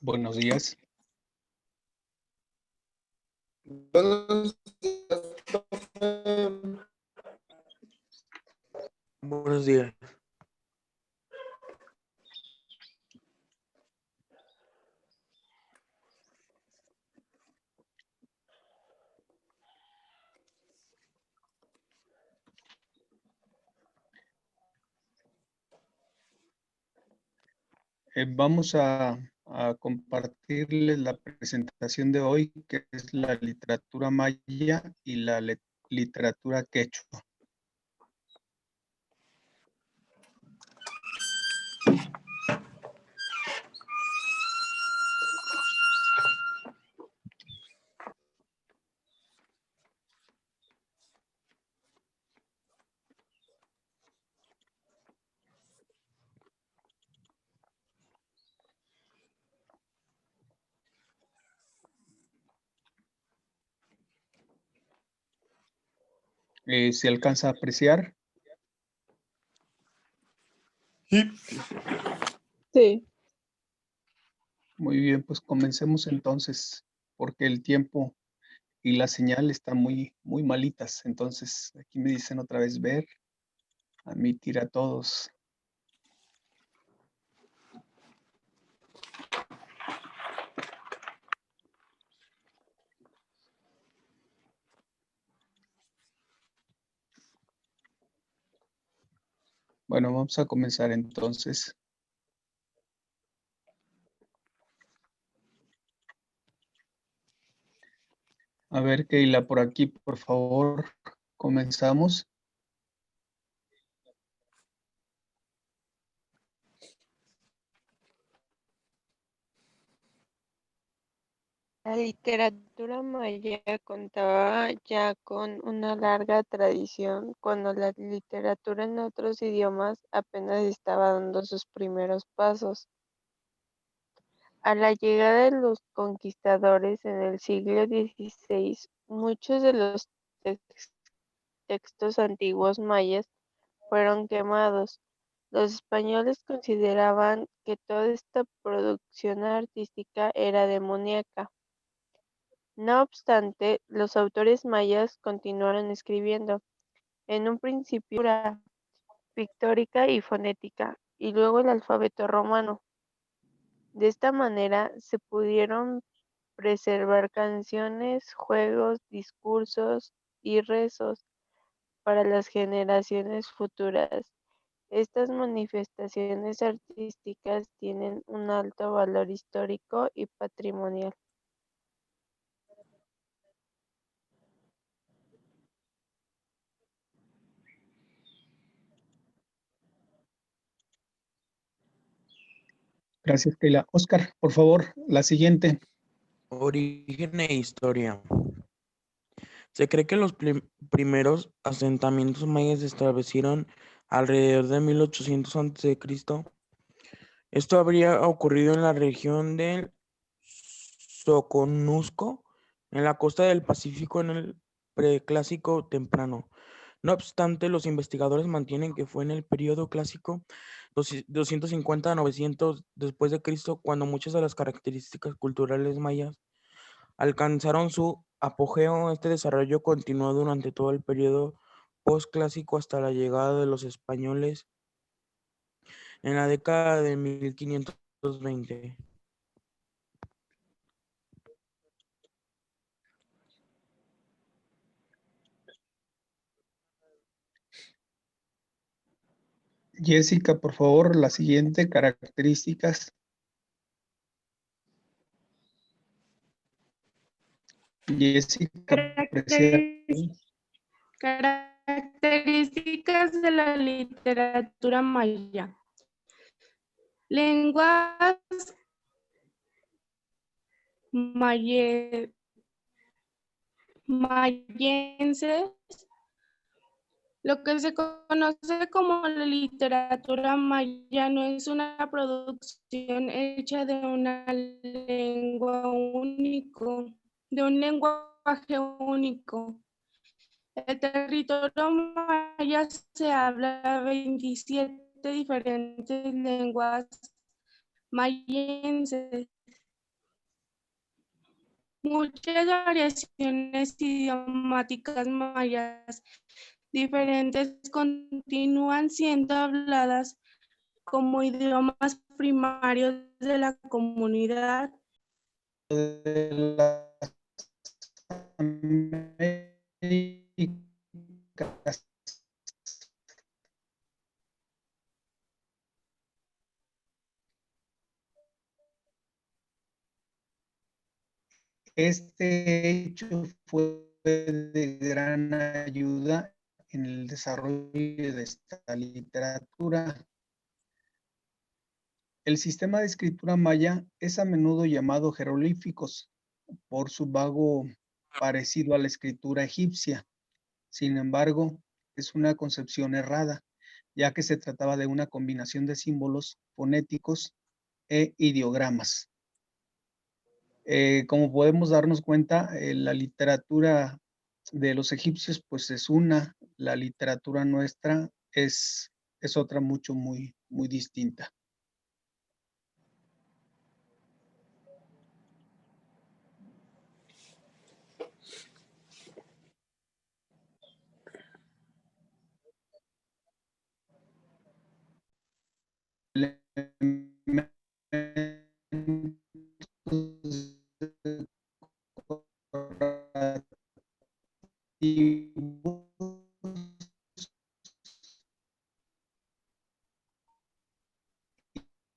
Buenos días. Buenos días, profe. Buenos días. Vamos a compartirles la presentación de hoy, que es la literatura maya y la literatura quechua. ¿Se alcanza a apreciar? Sí. Muy bien, pues comencemos entonces, porque el tiempo y la señal están muy malitas. Entonces, aquí me dicen otra vez ver, admitir a todos. Bueno, vamos a comenzar entonces. A ver, Keila, por aquí, por favor, comenzamos. La literatura maya contaba ya con una larga tradición cuando la literatura en otros idiomas apenas estaba dando sus primeros pasos. A la llegada de los conquistadores en el siglo XVI, muchos de los textos antiguos mayas fueron quemados. Los españoles consideraban que toda esta producción artística era demoníaca. No obstante, los autores mayas continuaron escribiendo, en un principio la pictórica y fonética, y luego el alfabeto romano. De esta manera se pudieron preservar canciones, juegos, discursos y rezos para las generaciones futuras. Estas manifestaciones artísticas tienen un alto valor histórico y patrimonial. Gracias, Keila. Oscar, por favor, la siguiente. Origen e historia. Se cree que los primeros asentamientos mayas se establecieron alrededor de 1800 a.C. Esto habría ocurrido en la región del Soconusco, en la costa del Pacífico en el preclásico temprano. No obstante, los investigadores mantienen que fue en el periodo clásico 250 a 900 después de Cristo cuando muchas de las características culturales mayas alcanzaron su apogeo. Este desarrollo continuó durante todo el periodo postclásico hasta la llegada de los españoles en la década de 1520. Jessica, por favor, la siguiente, características. Jessica, apreciar. Características de la literatura maya. Lenguas mayenses. Lo que se conoce como la literatura maya no es una producción hecha de una lengua único, de un lenguaje único. El territorio maya se habla 27 diferentes lenguas mayenses. Muchas variaciones idiomáticas mayas diferentes continúan siendo habladas como idiomas primarios de la comunidad. De las Américas. Este hecho fue de gran ayuda en el desarrollo de esta literatura. El sistema de escritura maya es a menudo llamado jeroglíficos por su vago parecido a la escritura egipcia. Sin embargo, es una concepción errada, ya que se trataba de una combinación de símbolos fonéticos e ideogramas. Como podemos darnos cuenta, la literatura de los egipcios pues es una, la literatura nuestra es otra muy distinta.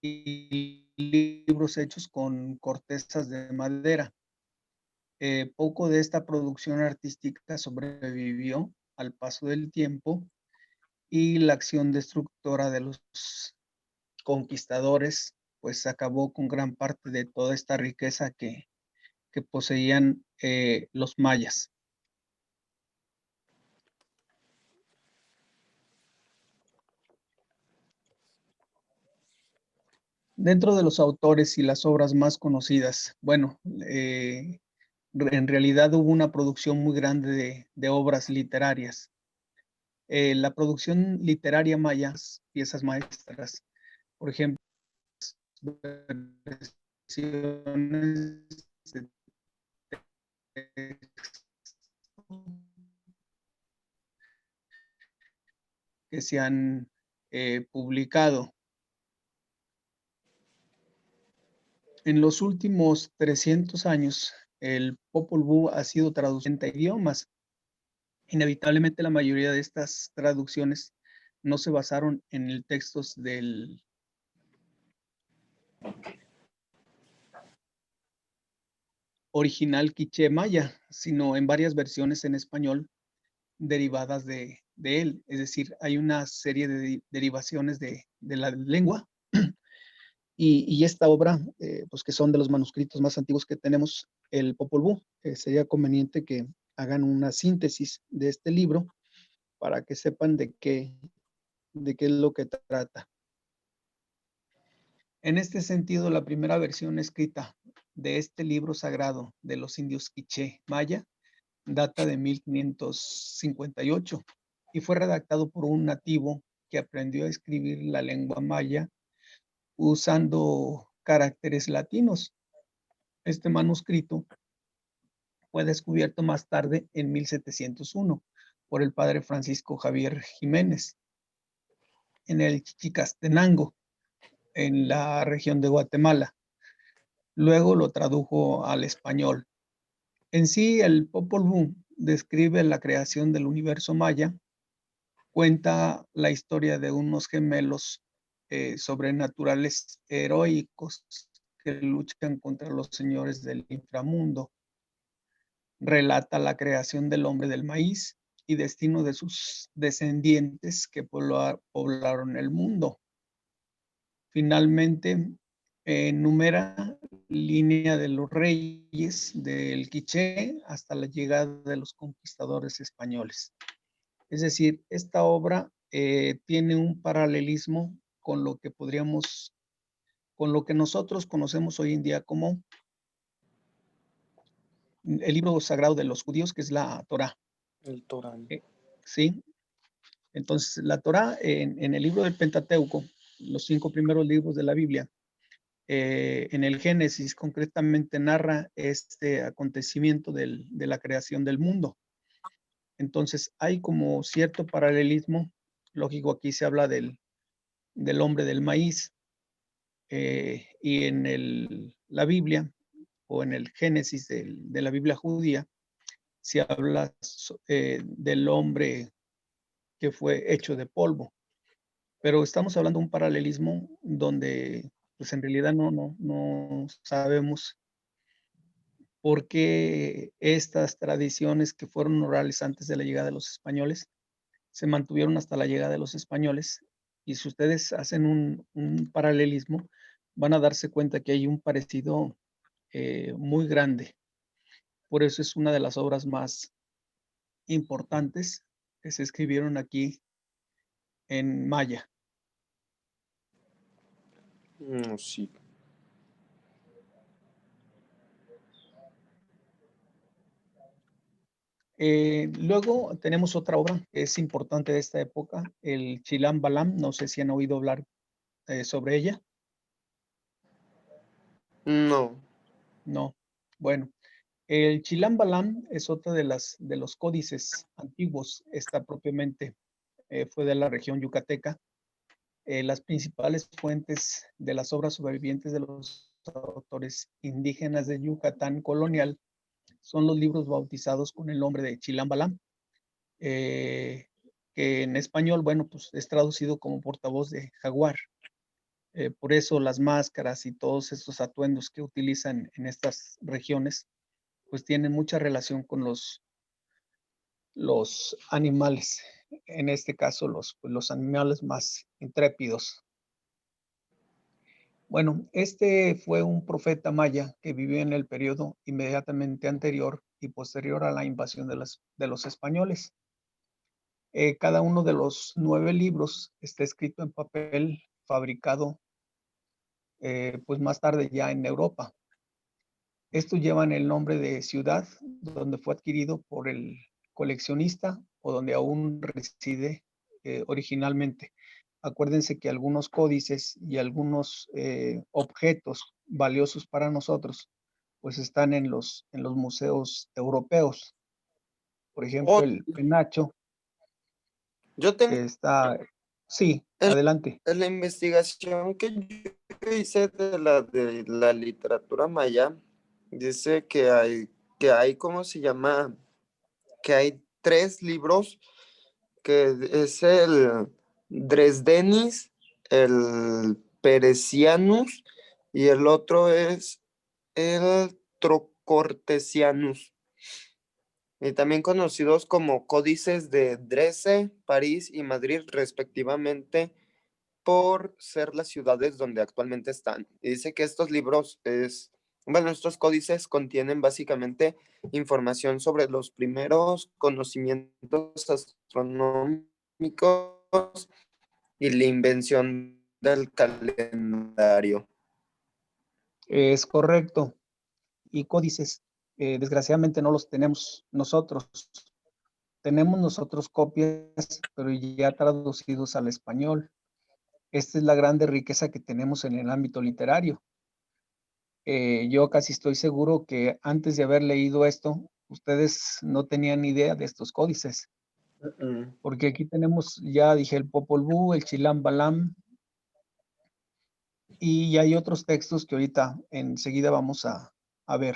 Y libros hechos con cortezas de madera. Poco de esta producción artística sobrevivió al paso del tiempo y la acción destructora de los conquistadores pues acabó con gran parte de toda esta riqueza que poseían los mayas. Dentro de los autores y las obras más conocidas, bueno, en realidad hubo una producción muy grande de obras literarias. La producción literaria maya, piezas maestras, por ejemplo, versiones de que se han publicado. En los últimos 300 años, el Popol Vuh ha sido traducido a idiomas. Inevitablemente la mayoría de estas traducciones no se basaron en el textos del original quiché maya, sino en varias versiones en español derivadas de él. Es decir, hay una serie de derivaciones de la lengua y esta obra, pues que son de los manuscritos más antiguos que tenemos, el Popol Vuh, sería conveniente que hagan una síntesis de este libro para que sepan de qué es lo que trata. En este sentido, la primera versión escrita de este libro sagrado de los indios quiché maya data de 1558 y fue redactado por un nativo que aprendió a escribir la lengua maya usando caracteres latinos. Este manuscrito fue descubierto más tarde en 1701 por el padre Francisco Javier Jiménez en el Chichicastenango, en la región de Guatemala. Luego lo tradujo al español. En sí, el Popol Vuh describe la creación del universo maya, cuenta la historia de unos gemelos sobrenaturales heroicos que luchan contra los señores del inframundo. Relata la creación del hombre del maíz y destino de sus descendientes que poblaron el mundo. Finalmente, enumera línea de los reyes del quiché hasta la llegada de los conquistadores españoles. Es decir, esta obra tiene un paralelismo con lo que nosotros conocemos hoy en día como el libro sagrado de los judíos, que es la Torá. El Torán. Sí. Entonces, la Torá en el libro del Pentateuco, los 5 primeros libros de la Biblia, en el Génesis concretamente narra este acontecimiento de la creación del mundo. Entonces hay como cierto paralelismo. Lógico, aquí se habla del hombre del maíz, y en la Biblia o en el Génesis de la Biblia judía se habla del hombre que fue hecho de polvo. Pero estamos hablando de un paralelismo donde pues en realidad no sabemos por qué estas tradiciones que fueron orales antes de la llegada de los españoles se mantuvieron hasta la llegada de los españoles. Y si ustedes hacen un paralelismo, van a darse cuenta que hay un parecido muy grande. Por eso es una de las obras más importantes que se escribieron aquí en maya. Sí. Luego tenemos otra obra que es importante de esta época, el Chilam Balam. No sé si han oído hablar sobre ella. No. No. Bueno, el Chilam Balam es otra de los códices antiguos. Esta propiamente fue de la región yucateca. Las principales fuentes de las obras sobrevivientes de los autores indígenas de Yucatán colonial son los libros bautizados con el nombre de Chilam Balam, que en español, bueno, pues es traducido como portavoz de jaguar. Por eso las máscaras y todos estos atuendos que utilizan en estas regiones, pues tienen mucha relación con los animales. En este caso, los animales más intrépidos. Bueno, este fue un profeta maya que vivió en el periodo inmediatamente anterior y posterior a la invasión de los españoles. Cada uno de los 9 libros está escrito en papel fabricado pues más tarde ya en Europa. Estos llevan el nombre de ciudad donde fue adquirido por el coleccionista o donde aún reside originalmente. Acuérdense que algunos códices y algunos objetos valiosos para nosotros pues están en los museos europeos. Por ejemplo, el penacho Yo tengo que está... Sí, en, adelante. en la investigación que yo hice de la literatura maya, dice que hay, ¿cómo se llama? Que hay 3 libros, que es el Dresdenis, el Peresianus y el otro es el Trocortesianus, y también conocidos como códices de Dresde, París y Madrid respectivamente, por ser las ciudades donde actualmente están. Y dice que estos libros estos códices contienen básicamente información sobre los primeros conocimientos astronómicos y la invención del calendario. Es correcto. Y códices, desgraciadamente no los tenemos nosotros. Tenemos nosotros copias, pero ya traducidos al español. Esta es la grande riqueza que tenemos en el ámbito literario. Yo casi estoy seguro que antes de haber leído esto, ustedes no tenían idea de estos códices. Porque aquí tenemos, ya dije, el Popol Vuh, el Chilam Balam, y hay otros textos que ahorita enseguida vamos a ver.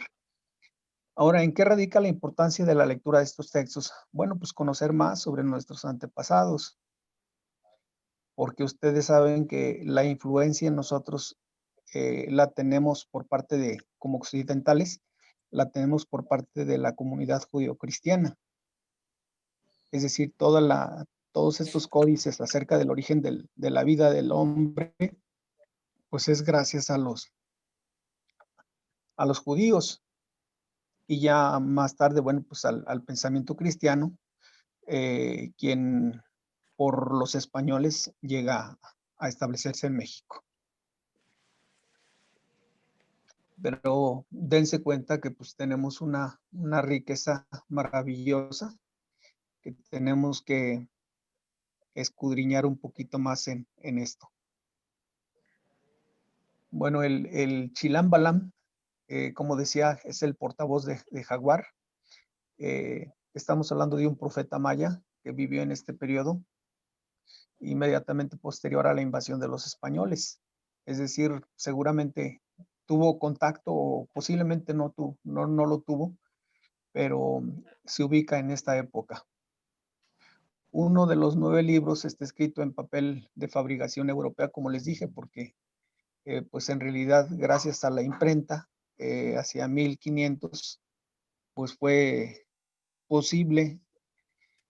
Ahora, ¿en qué radica la importancia de la lectura de estos textos? Bueno, pues conocer más sobre nuestros antepasados, porque ustedes saben que la influencia en nosotros la tenemos por parte de, como occidentales, la tenemos por parte de la comunidad judío-cristiana. Es decir, todos estos códices acerca del origen de la vida del hombre, pues es gracias a los judíos. Y ya más tarde, bueno, pues al pensamiento cristiano, quien por los españoles llega a establecerse en México. Pero dense cuenta que pues tenemos una riqueza maravillosa que tenemos que escudriñar un poquito más en esto. Bueno, el Chilam Balam, como decía, es el portavoz de Jaguar. Estamos hablando de un profeta maya que vivió en este periodo inmediatamente posterior a la invasión de los españoles. Es decir, seguramente tuvo contacto o posiblemente no lo tuvo, pero se ubica en esta época. Uno de los 9 libros está escrito en papel de fabricación europea, como les dije, porque pues en realidad gracias a la imprenta, hacia 1500, pues fue posible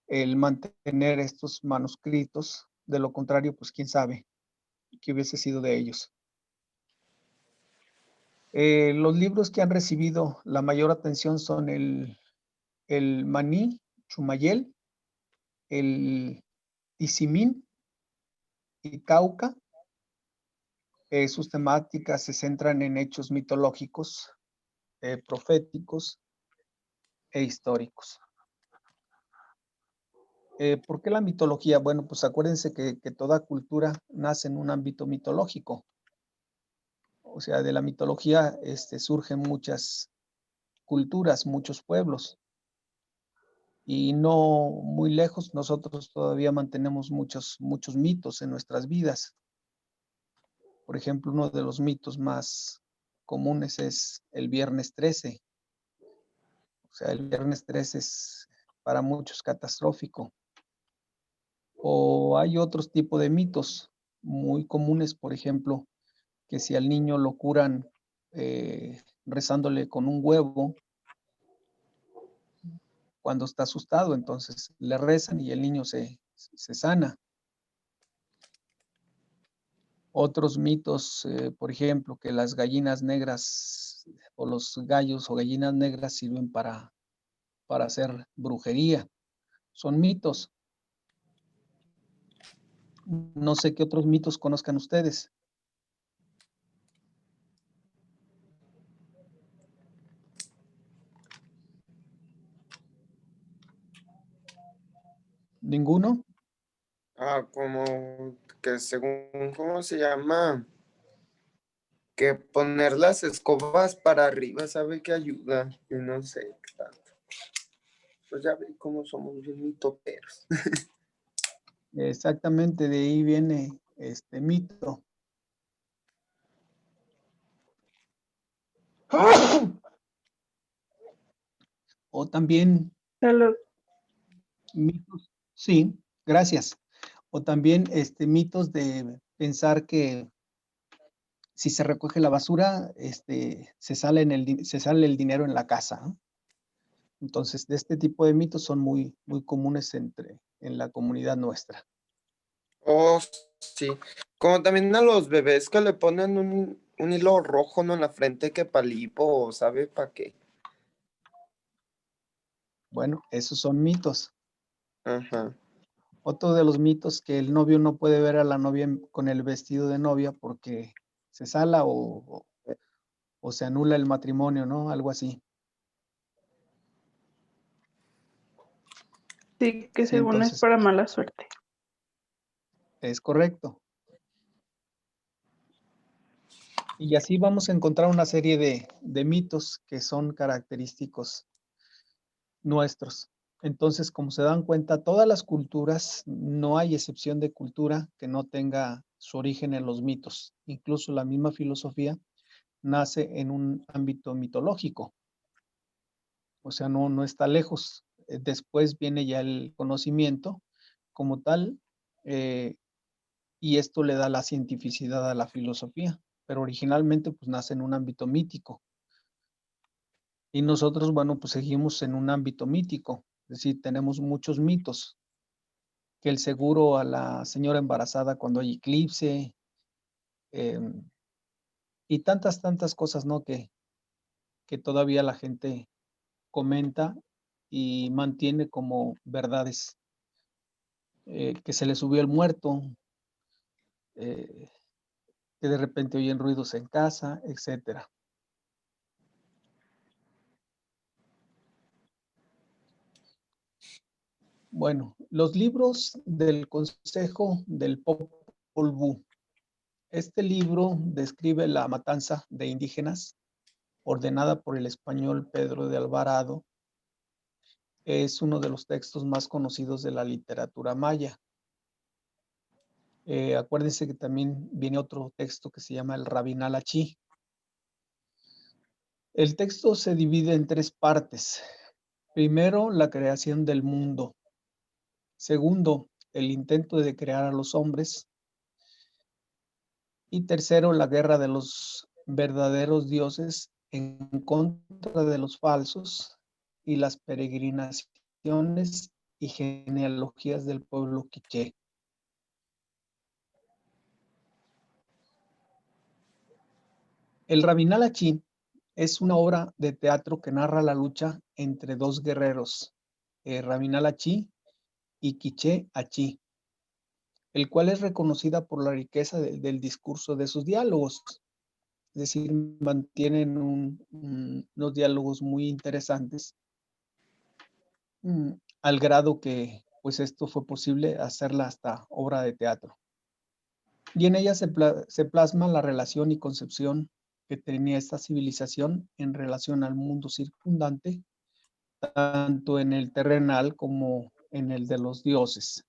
el mantener estos manuscritos. De lo contrario, pues quién sabe qué hubiese sido de ellos. Los libros que han recibido la mayor atención son el Maní, Chumayel, el Tizimín y Cauca. Sus temáticas se centran en hechos mitológicos, proféticos e históricos. ¿Por qué la mitología? Bueno, pues acuérdense que toda cultura nace en un ámbito mitológico. O sea, de la mitología surgen muchas culturas, muchos pueblos. Y no muy lejos, nosotros todavía mantenemos muchos mitos en nuestras vidas. Por ejemplo, uno de los mitos más comunes es el Viernes 13. O sea, el Viernes 13 es para muchos catastrófico. O hay otros tipos de mitos muy comunes, por ejemplo, que si al niño lo curan rezándole con un huevo cuando está asustado, entonces le rezan y el niño se sana. Otros mitos, por ejemplo, que las gallinas negras o los gallos o gallinas negras sirven para hacer brujería. Son mitos. No sé qué otros mitos conozcan ustedes. ¿Ninguno? Como que según, ¿cómo se llama? Que poner las escobas para arriba, ¿sabe qué ayuda? Y no sé qué tanto. Pues ya ve cómo somos bien mitoteros. Exactamente, de ahí viene este mito. O también Salud. mitos, sí, gracias. O también mitos de pensar que si se recoge la basura, se sale el dinero en la casa, ¿no? Entonces, de este tipo de mitos son muy comunes en la comunidad nuestra. Oh, sí. Como también a los bebés que le ponen un hilo rojo, ¿no? En la frente que palipo, ¿sabe para qué? Bueno, esos son mitos. Ajá. Otro de los mitos, que el novio no puede ver a la novia con el vestido de novia porque se sala o se anula el matrimonio, ¿no? Algo así. Sí, que Sí, según es entonces para mala suerte. es correcto. Y así vamos a encontrar una serie de mitos que son característicos nuestros. Entonces, como se dan cuenta, todas las culturas, no hay excepción de cultura que no tenga su origen en los mitos. Incluso la misma filosofía nace en un ámbito mitológico. O sea, no está lejos. Después viene ya el conocimiento como tal, y esto le da la cientificidad a la filosofía, pero originalmente pues nace en un ámbito mítico. Y nosotros, bueno, pues seguimos en un ámbito mítico, es decir, tenemos muchos mitos, que el seguro a la señora embarazada cuando hay eclipse, y tantas cosas, ¿no? Que todavía la gente comenta y mantiene como verdades, que se le subió el muerto, eh, que de repente oyen ruidos en casa, etcétera. Bueno, los libros del Consejo del Popol Vuh. Este libro describe la matanza de indígenas ordenada por el español Pedro de Alvarado. Es uno de los textos más conocidos de la literatura maya. Acuérdense que también viene otro texto que se llama el Rabinal Achí. El texto se divide en 3 partes. Primero, la creación del mundo. Segundo, el intento de crear a los hombres. Y tercero, la guerra de los verdaderos dioses en contra de los falsos y las peregrinaciones y genealogías del pueblo quiché. El Rabinal Achí es una obra de teatro que narra la lucha entre 2 guerreros, Rabinal Achí y Quiché Achí, el cual es reconocida por la riqueza del discurso de sus diálogos. Es decir, mantienen unos diálogos muy interesantes, al grado que pues esto fue posible hacerla hasta obra de teatro. Y en ella se plasma la relación y concepción que tenía esta civilización en relación al mundo circundante, tanto en el terrenal como en el de los dioses.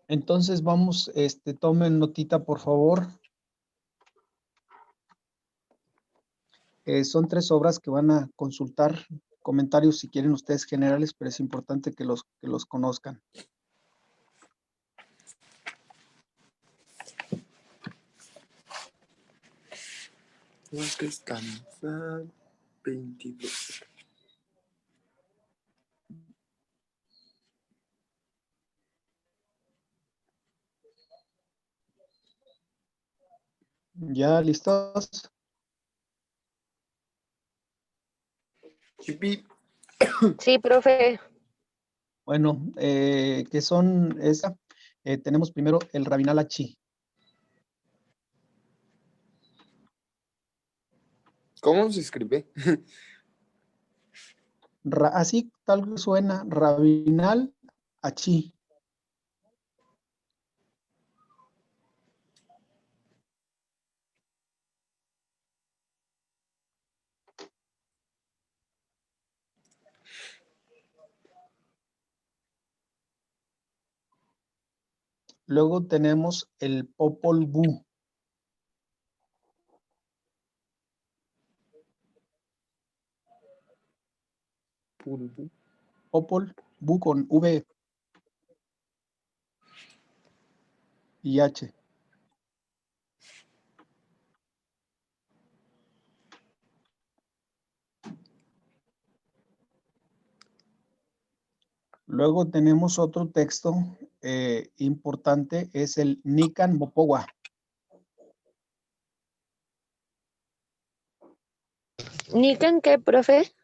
Entonces vamos, tomen notita por favor. Son 3 obras que van a consultar, comentarios si quieren ustedes generales, pero es importante que los conozcan. Es que estamos a 22. ¿Ya listos? Chipi, Sí, profe. Bueno, ¿qué son esa? Tenemos primero el Rabinal Achí. ¿cómo se escribe? Así tal vez suena, Rabinal Achí. Luego tenemos el Popol Vuh. Pulpo. Popol Vuh con V y H. Luego tenemos otro texto importante, es el Nican Mopogua. ¿Nican qué, profe?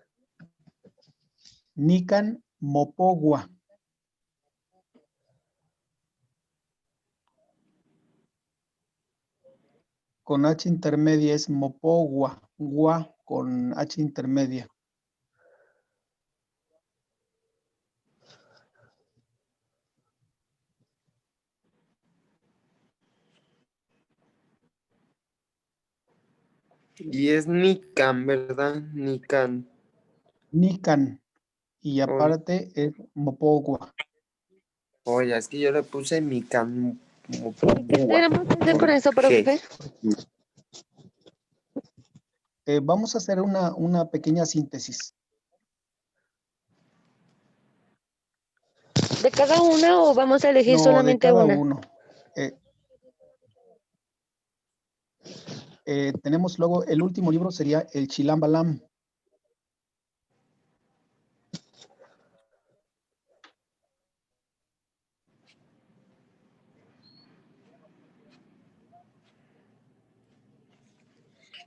Nican Mopogua. Con H intermedia es Mopogua, Gua con H intermedia. Y es Nican, ¿verdad? Nican. Nican. Y aparte es Mopogua. Oye, es que yo le puse Mican. ¿Qué tenemos que hacer con eso, profe? Vamos a hacer una pequeña síntesis. ¿De cada una o vamos a elegir No, de solamente cada una? uno. Tenemos luego, el último libro sería el Chilam Balam.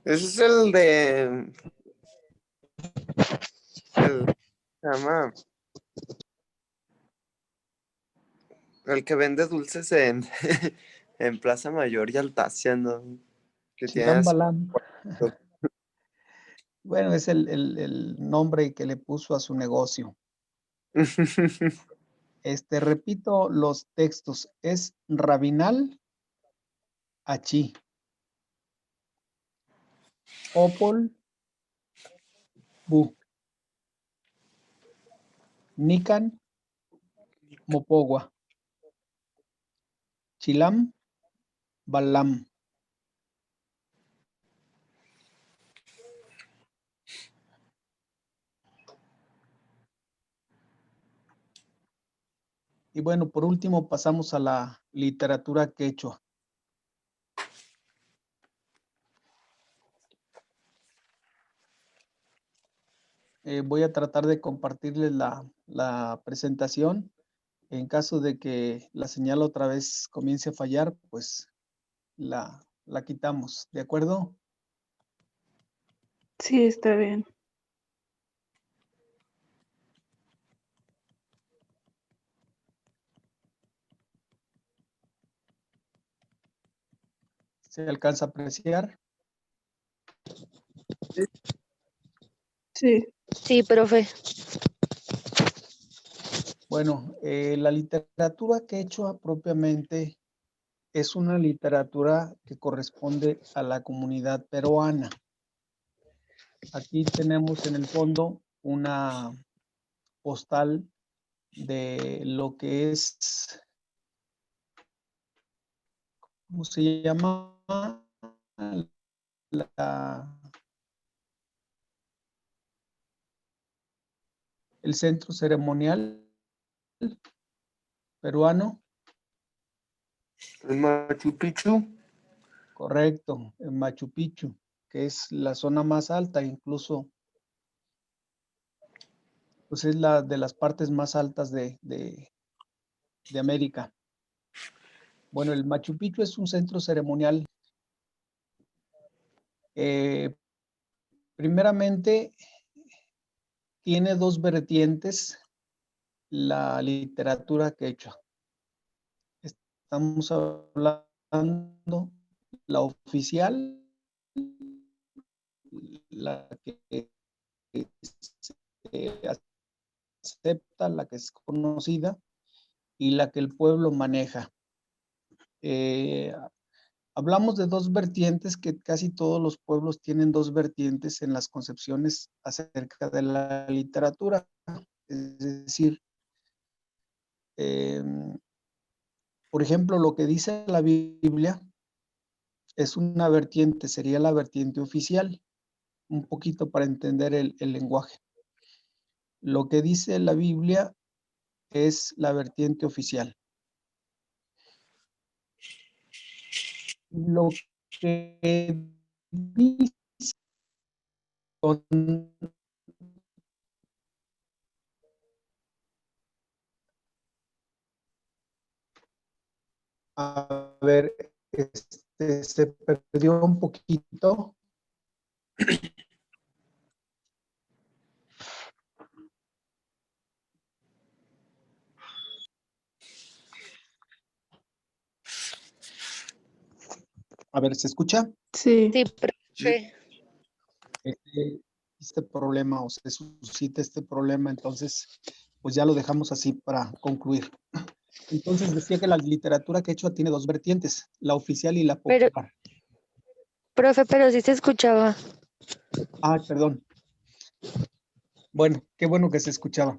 Ese es el de. Se llama. El que vende dulces en, en Plaza Mayor y Altacia, ¿no? Que tiene Chilam así. Balam. Bueno, es el nombre que le puso a su negocio. Repito los textos. Es Rabinal, Achí. Opol, Bu. Nican, Mopogua. Chilam, Balam. Y bueno, por último pasamos a la literatura quechua. Voy a tratar de compartirles la presentación. En caso de que la señal otra vez comience a fallar, pues la quitamos, ¿de acuerdo? Sí, está bien. ¿Se alcanza a apreciar? Sí. Sí, profe. Bueno, la literatura quechua propiamente es una literatura que corresponde a la comunidad peruana. Aquí tenemos en el fondo una postal de lo que es, ¿cómo se llama? El centro ceremonial peruano. El Machu Picchu. Correcto, en Machu Picchu, que es la zona más alta, incluso pues es la de las partes más altas de América. Bueno, el Machu Picchu es un centro ceremonial. Primeramente, tiene dos vertientes la literatura quechua. Estamos hablando la oficial, la que se acepta, la que es conocida y la que el pueblo maneja. Hablamos de dos vertientes, que casi todos los pueblos tienen dos vertientes en las concepciones acerca de la literatura. Es decir, por ejemplo, lo que dice la Biblia es una vertiente, sería la vertiente oficial, un poquito para entender el lenguaje. Lo que dice la Biblia es la vertiente oficial. Lo que dice a ver, se perdió un poquito. A ver, ¿se escucha? Sí. Sí, profe. Este problema o se suscita este problema, entonces pues ya lo dejamos así para concluir. Entonces decía que la literatura quechua tiene dos vertientes, la oficial y la Pero, popular. profe, pero sí se escuchaba. Ah, perdón. Bueno, qué bueno que se escuchaba.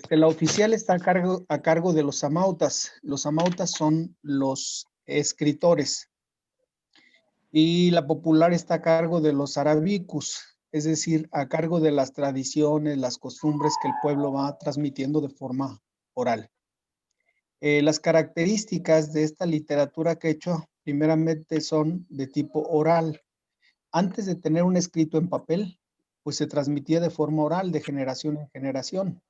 La oficial está a cargo de los amautas. Los amautas son los escritores. Y la popular está a cargo de los arabicus, es decir, a cargo de las tradiciones, las costumbres que el pueblo va transmitiendo de forma oral. Las características de esta literatura quechua, primeramente, son de tipo oral. Antes de tener un escrito en papel, pues se transmitía de forma oral, de generación en generación.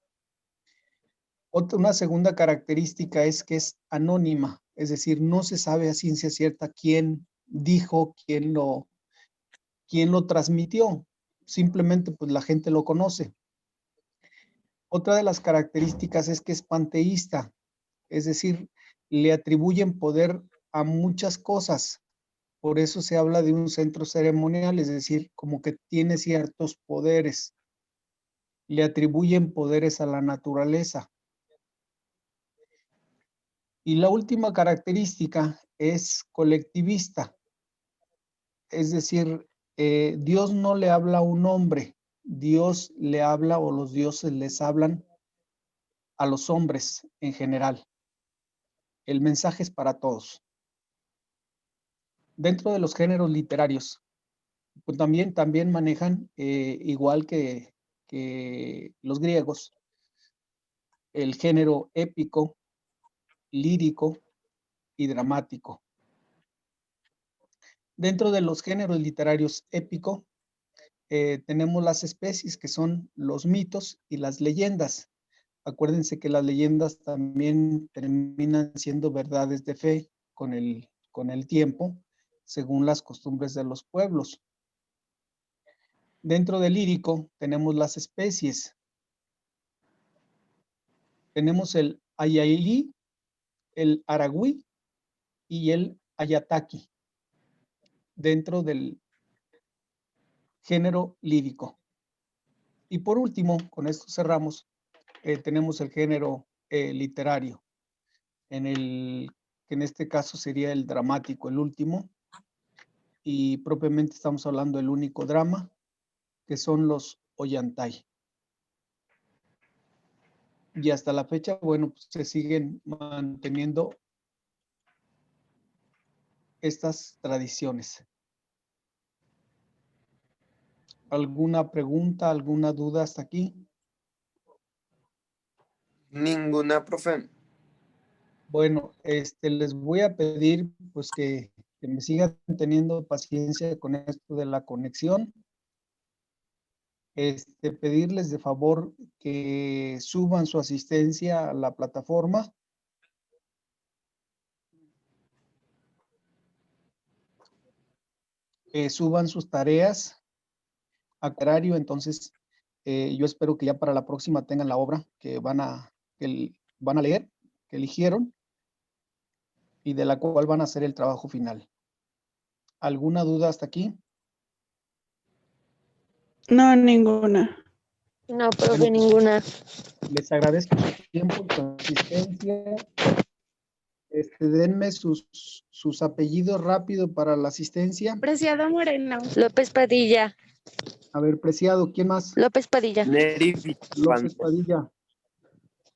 Una segunda característica es que es anónima, es decir, no se sabe a ciencia cierta quién dijo, quién lo transmitió. Simplemente, pues la gente lo conoce. Otra de las características es que es panteísta, es decir, le atribuyen poder a muchas cosas. Por eso se habla de un centro ceremonial, es decir, como que tiene ciertos poderes. Le atribuyen poderes a la naturaleza. Y la última característica es colectivista. Es decir, Dios no le habla a un hombre, Dios le habla o los dioses les hablan a los hombres en general. El mensaje es para todos. Dentro de los géneros literarios, pues también manejan, igual que los griegos, el género épico, lírico y dramático. Dentro de los géneros literarios épico, tenemos las especies que son los mitos y las leyendas. Acuérdense que las leyendas también terminan siendo verdades de fe con el tiempo, según las costumbres de los pueblos. Dentro del lírico tenemos las especies. Tenemos el ayailí, el aragüí y el ayataki dentro del género lírico. Y por último, con esto cerramos, tenemos el género literario, que en este caso sería el dramático, el último, y propiamente estamos hablando del único drama, que son los Ollantay. Y hasta la fecha, bueno, pues se siguen manteniendo estas tradiciones. ¿Alguna pregunta, alguna duda hasta aquí? Ninguna, profe. Bueno, les voy a pedir pues que me sigan teniendo paciencia con esto de la conexión. Pedirles de favor que suban su asistencia a la plataforma. Suban sus tareas a horario. Entonces, yo espero que ya para la próxima tengan la obra que van a leer, que eligieron, y de la cual van a hacer el trabajo final. ¿Alguna duda hasta aquí? No, ninguna. No, profe, Bueno, ninguna. les agradezco su tiempo y su asistencia. Denme sus apellidos rápido para la asistencia. Preciado Moreno. López Padilla. A ver, Preciado, ¿quién más? López Padilla. Neri López Villalpando. Padilla.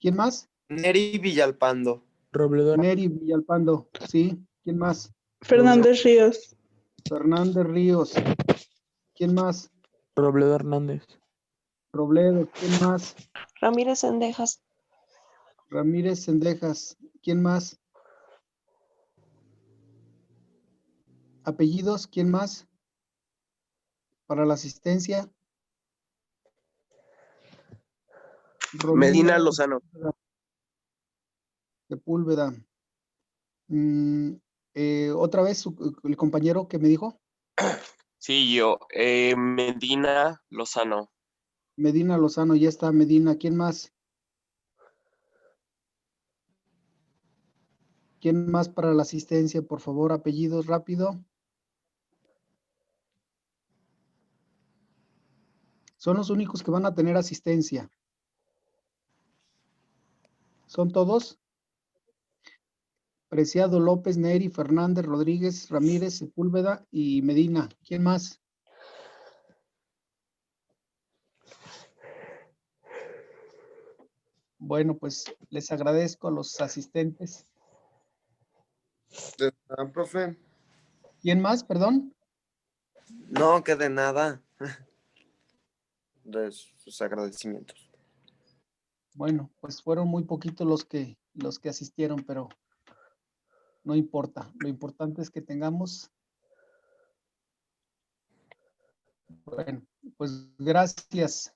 ¿Quién más? Neri Villalpando. Robledo, Neri Villalpando. Sí. ¿Quién más? Fernández Ríos. Fernández Ríos. ¿Quién más? Robledo Hernández, Robledo. ¿Quién más? Ramírez Sendejas. Ramírez Sendejas. ¿Quién más? Apellidos. ¿Quién más? Para la asistencia. Medina Lozano. Sepúlveda. Otra vez el compañero que me dijo. Sí, yo. Medina Lozano. Medina Lozano, ya está Medina. ¿Quién más? ¿Quién más para la asistencia? Por favor, apellidos rápido. Son los únicos que van a tener asistencia. ¿Son todos? Preciado, López, Neri, Fernández, Rodríguez, Ramírez, Sepúlveda y Medina. ¿Quién más? Bueno, pues les agradezco a los asistentes. ¿De nada, profe? ¿Quién más, perdón? No, que de nada. De sus agradecimientos. Bueno, pues fueron muy poquitos los que asistieron, pero no importa. Lo importante es que tengamos. Bueno, pues gracias.